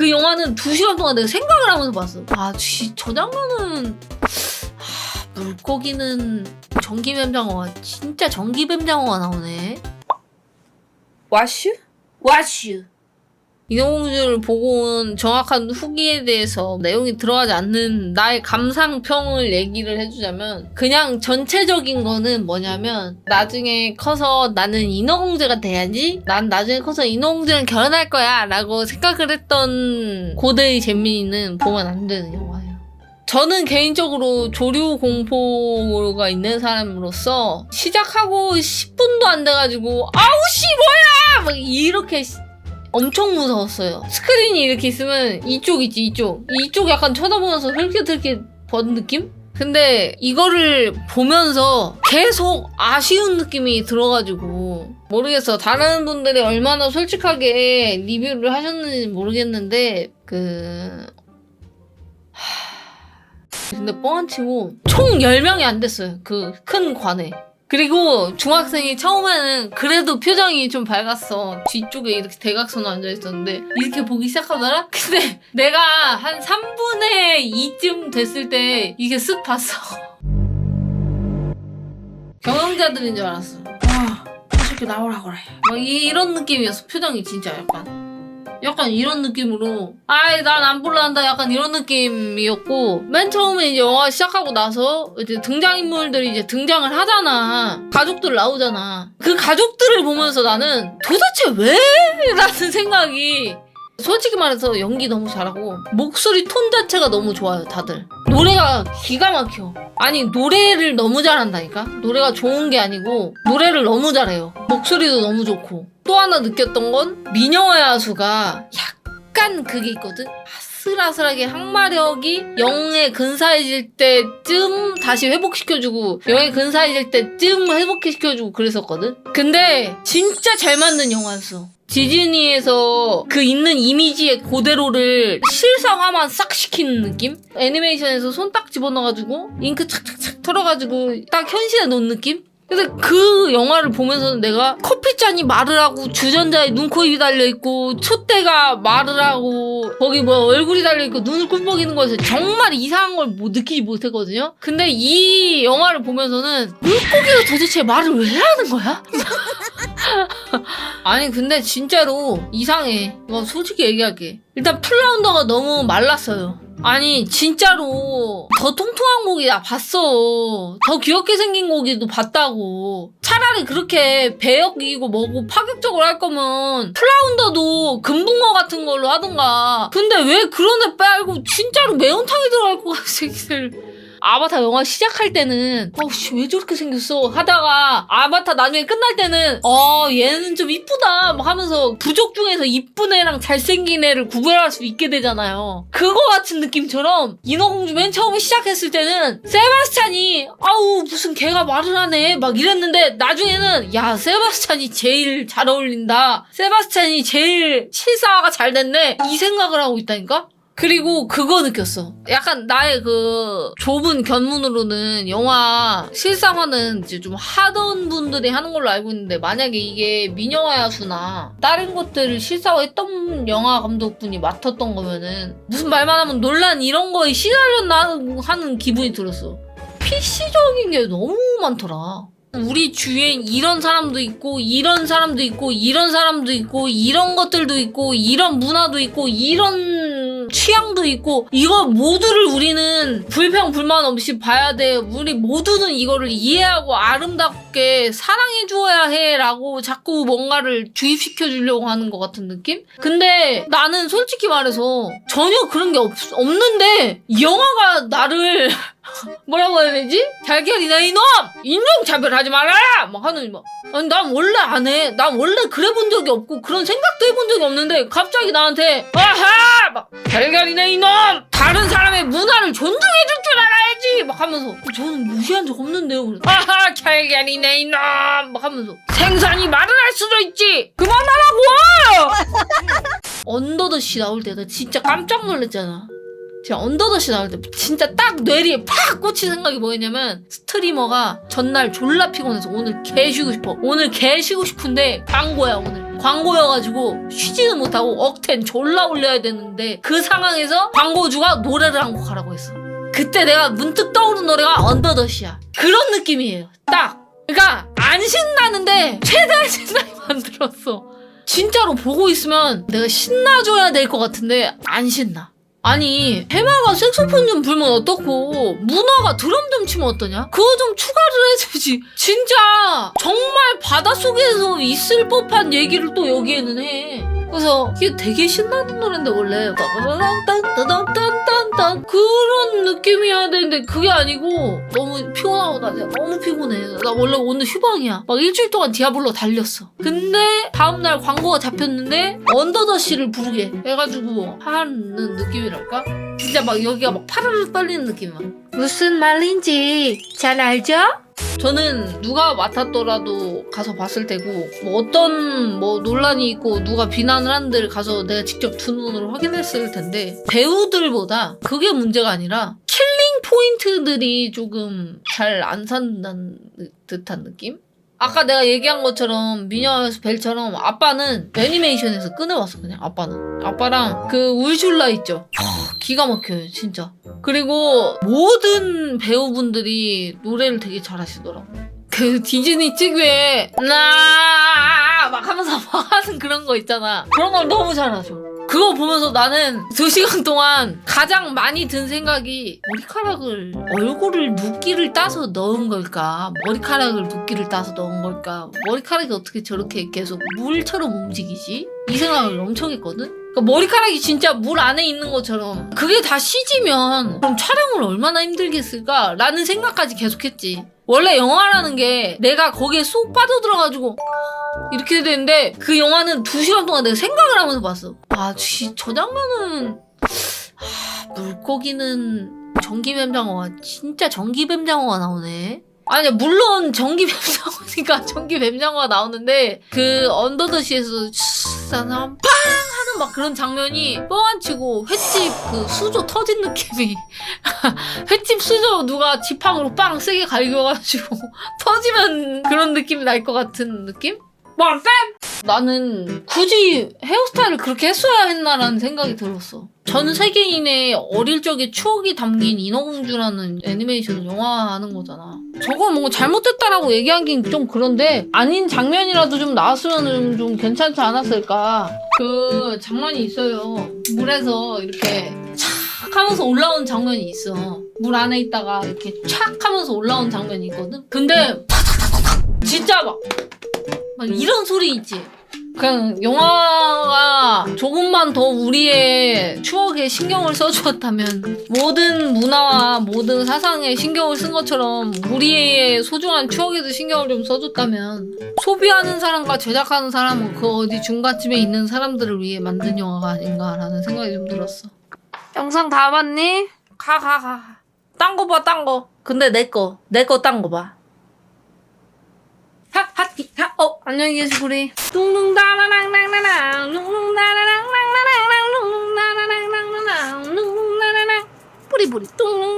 그 영화는 2시간 동안 내가 생각을 하면서 봤어. 저 장면은 물고기는 전기뱀장어가 진짜 전기뱀장어가 나오네. 와슈. 인어공주를 보고 온 정확한 후기에 대해서 내용이 들어가지 않는 나의 감상평을 얘기를 해주자면, 그냥 전체적인 거는 뭐냐면, 나중에 커서 나는 인어공주가 돼야지, 난 나중에 커서 인어공주랑 결혼할 거야 라고 생각을 했던 고대의 잼민이는 보면 안 되는 영화예요. 저는 개인적으로 조류 공포가 있는 사람으로서 시작하고 10분도 안 돼가지고 아우씨 뭐야! 막 이렇게 엄청 무서웠어요. 스크린이 이렇게 있으면 이쪽 있지, 이쪽 약간 쳐다보면서 흘끗흘끗 보는 느낌? 근데 이거를 보면서 계속 아쉬운 느낌이 들어가지고 모르겠어. 다른 분들이 얼마나 솔직하게 리뷰를 하셨는지 모르겠는데 근데 뻥안 치고 총 10명이 안 됐어요. 그 큰 관에. 그리고 중학생이 처음에는 그래도 표정이 좀 밝았어. 뒤쪽에 이렇게 대각선으로 앉아있었는데 이렇게 보기 시작하더라? 근데 내가 한 3분의 2쯤 됐을 때 이게 쓱 봤어. 경영자들인 줄 알았어. 어떻게 나오라 그래. 막 이런 느낌이었어. 표정이 진짜 약간 이런 느낌으로 난 안 볼란다 약간 이런 느낌이었고, 맨 처음에 이제 영화 시작하고 나서 이제 등장인물들이 이제 등장을 하잖아. 가족들 나오잖아. 그 가족들을 보면서 나는 도대체 왜? 라는 생각이, 솔직히 말해서 연기 너무 잘하고 목소리 톤 자체가 너무 좋아요. 다들 노래가 기가 막혀. 아니 노래를 너무 잘한다니까. 노래가 좋은 게 아니고 노래를 너무 잘해요. 목소리도 너무 좋고. 또 하나 느꼈던 건 미녀와 야수가 약간 그게 있거든. 아슬아슬하게 항마력이 0에 근사해질 때쯤 다시 회복시켜주고 0에 근사해질 때쯤 회복시켜주고 그랬었거든. 근데 진짜 잘 만든 영화였어. 디즈니에서 그 있는 이미지의 그대로를 실사화만 싹 시키는 느낌? 애니메이션에서 손 딱 집어넣어가지고 잉크 착착착 털어가지고 딱 현실에 놓은 느낌? 근데 그 영화를 보면서는 내가 커피잔이 말을 하고 주전자에 눈, 코, 입이 달려있고 촛대가 말을 하고 거기 얼굴이 달려있고 눈을 꿀뻑이는 거에서 정말 이상한 걸 느끼지 못했거든요? 근데 이 영화를 보면서는 물고기가 도대체 말을 왜 하는 거야? 아니 근데 진짜로 이상해. 이거 솔직히 얘기할게. 일단 플라운더가 너무 말랐어요. 아니 진짜로 더 통통한 고기 나 봤어. 더 귀엽게 생긴 고기도 봤다고. 차라리 그렇게 배역이고 뭐고 파격적으로 할 거면 플라운더도 금붕어 같은 걸로 하던가. 근데 왜 그런 애 빼고 진짜로 매운탕이 들어갈 것 같은 새끼들. 아바타 영화 시작할 때는 왜 저렇게 생겼어 하다가 아바타 나중에 끝날 때는 얘는 좀 이쁘다 막 하면서 부족 중에서 이쁜 애랑 잘생긴 애를 구별할 수 있게 되잖아요. 그거 같은 느낌처럼 인어공주 맨 처음에 시작했을 때는 세바스찬이 무슨 걔가 말을 하네 막 이랬는데, 나중에는 야 세바스찬이 제일 잘 어울린다, 세바스찬이 제일 실사화가 잘 됐네 이 생각을 하고 있다니까. 그리고 그거 느꼈어. 약간 나의 그 좁은 견문으로는 영화 실사화는 이제 좀 하던 분들이 하는 걸로 알고 있는데, 만약에 이게 미녀와 야수나 다른 것들을 실사화했던 영화 감독분이 맡았던 거면은 무슨 말만 하면 논란 이런 거에 시달렸나 하는 기분이 들었어. PC적인 게 너무 많더라. 우리 주위엔 이런 사람도 있고 이런 사람도 있고 이런 사람도 있고 이런 것들도 있고 이런 문화도 있고 이런 취향도 있고, 이거 모두를 우리는 불평 불만 없이 봐야 돼. 우리 모두는 이거를 이해하고 아름답게 사랑해 주어야 해 라고 자꾸 뭔가를 주입시켜 주려고 하는 것 같은 느낌? 근데 나는 솔직히 말해서 전혀 그런 게 없는데 이 영화가 나를 뭐라고 해야 되지? 달걀이나 이놈! 인종차별하지 마라! 막 하는 아니 난 원래 안 해. 난 원래 그래 본 적이 없고 그런 생각도 해본 적이 없는데 갑자기 나한테 아하! 막 달걀이나 이놈! 다른 사람의 문화를 존중해줄 줄 알아야지! 막 하면서 저는 무시한 적 없는데요. 그래서 아하! 달걀이나 이놈! 막 하면서 생선이 말을 할 수도 있지! 그만하라고! 언더더시 나올 때 나 진짜 깜짝 놀랐잖아. 제가 언더더시 나올 때 진짜 딱 뇌리에 팍 꽂힌 생각이 뭐였냐면, 스트리머가 전날 졸라 피곤해서 오늘 개 쉬고 싶어. 오늘 개 쉬고 싶은데 광고야 오늘. 광고여가지고 쉬지는 못하고 억텐 졸라 올려야 되는데 그 상황에서 광고주가 노래를 한 곡 하라고 했어. 그때 내가 문득 떠오른 노래가 언더더시야. 그런 느낌이에요. 딱. 그러니까 안 신나는데 최대한 신나게 만들었어. 진짜로 보고 있으면 내가 신나줘야 될 것 같은데 안 신나. 아니 해마가 색소폰 좀 불면 어떻고 문화가 드럼 좀 치면 어떠냐? 그거 좀 추가를 해주지. 진짜 정말 바닷속에서 있을 법한 얘기를 또 여기에는 해. 그래서 이게 되게 신나는 노래인데 원래 딴딴딴딴딴 그런 느낌이어야 되는데 그게 아니고 너무 피곤하고 나 진짜 너무 피곤해. 나 원래 오늘 휴방이야. 막 일주일 동안 디아블로 달렸어. 근데 다음날 광고가 잡혔는데 언더더시를 부르게 해가지고 하는 느낌이랄까? 진짜 막 여기가 막 파르르 떨리는 느낌이야. 무슨 말인지 잘 알죠? 저는 누가 맡았더라도 가서 봤을 테고 뭐 어떤 뭐 논란이 있고 누가 비난을 하는데를 가서 내가 직접 두 눈으로 확인했을 텐데 배우들보다 그게 문제가 아니라 킬링 포인트들이 조금 잘 안 산다는 듯한 느낌? 아까 내가 얘기한 것처럼 미녀에서 벨처럼 아빠는 애니메이션에서 꺼내왔어. 그냥 아빠랑 그 울슐라 있죠. 기가 막혀요 진짜. 그리고 모든 배우분들이 노래를 되게 잘하시더라고. 그 디즈니 특유의 나 막 하면서 막 하는 그런 거 있잖아. 그런 걸 너무 잘하셔. 그거 보면서 나는 2시간 동안 가장 많이 든 생각이 머리카락을 얼굴을 눕기를 따서 넣은 걸까? 머리카락을 눕기를 따서 넣은 걸까? 머리카락이 어떻게 저렇게 계속 물처럼 움직이지? 이 생각을 엄청 했거든? 그러니까 머리카락이 진짜 물 안에 있는 것처럼 그게 다 CG면 그럼 촬영을 얼마나 힘들겠을까? 라는 생각까지 계속했지. 원래 영화라는 게 내가 거기에 쏙 빠져들어가지고 이렇게 되는데 그 영화는 2시간 동안 내가 생각을 하면서 봤어. 저 장면은 물고기는 전기뱀장어가 진짜 전기뱀장어가 나오네. 아니 물론 전기뱀장어니까 전기뱀장어가 나오는데 그 언더더시에서 사람 빵 하는 막 그런 장면이 뻥 안 치고 횟집 그 수조 터진 느낌이 횟집 수저 누가 지팡이로 빵 세게 갈겨가지고 터지면 그런 느낌이 날 것 같은 느낌? 나는 굳이 헤어스타일을 그렇게 했어야 했나라는 생각이 들었어. 전 세계인의 어릴 적의 추억이 담긴 인어공주라는 애니메이션 영화 하는 거잖아. 저거 뭔가 잘못됐다라고 얘기하긴 좀 그런데 아닌 장면이라도 좀 나왔으면 좀 괜찮지 않았을까. 그 장면이 있어요. 물에서 이렇게 착 하면서 올라온 장면이 있어. 물 안에 있다가 이렇게 착 하면서 올라온 장면이 있거든. 근데 진짜 막 이런 소리 있지. 그냥 영화가 조금만 더 우리의 추억에 신경을 써주었다면 모든 문화와 모든 사상에 신경을 쓴 것처럼 우리의 소중한 추억에도 신경을 좀 써줬다면 소비하는 사람과 제작하는 사람은 그 어디 중간쯤에 있는 사람들을 위해 만든 영화가 아닌가라는 생각이 좀 들었어. 영상 다 봤니? 가. 딴 거 봐, 딴 거. 근데 내 거 딴 거 봐. 안녕히 계시고 그래. 둥둥다라랑랑랑랑 둥둥다라랑랑랑랑 둥둥다라랑랑랑 둥둥다라랑 뿌리뿌리 둥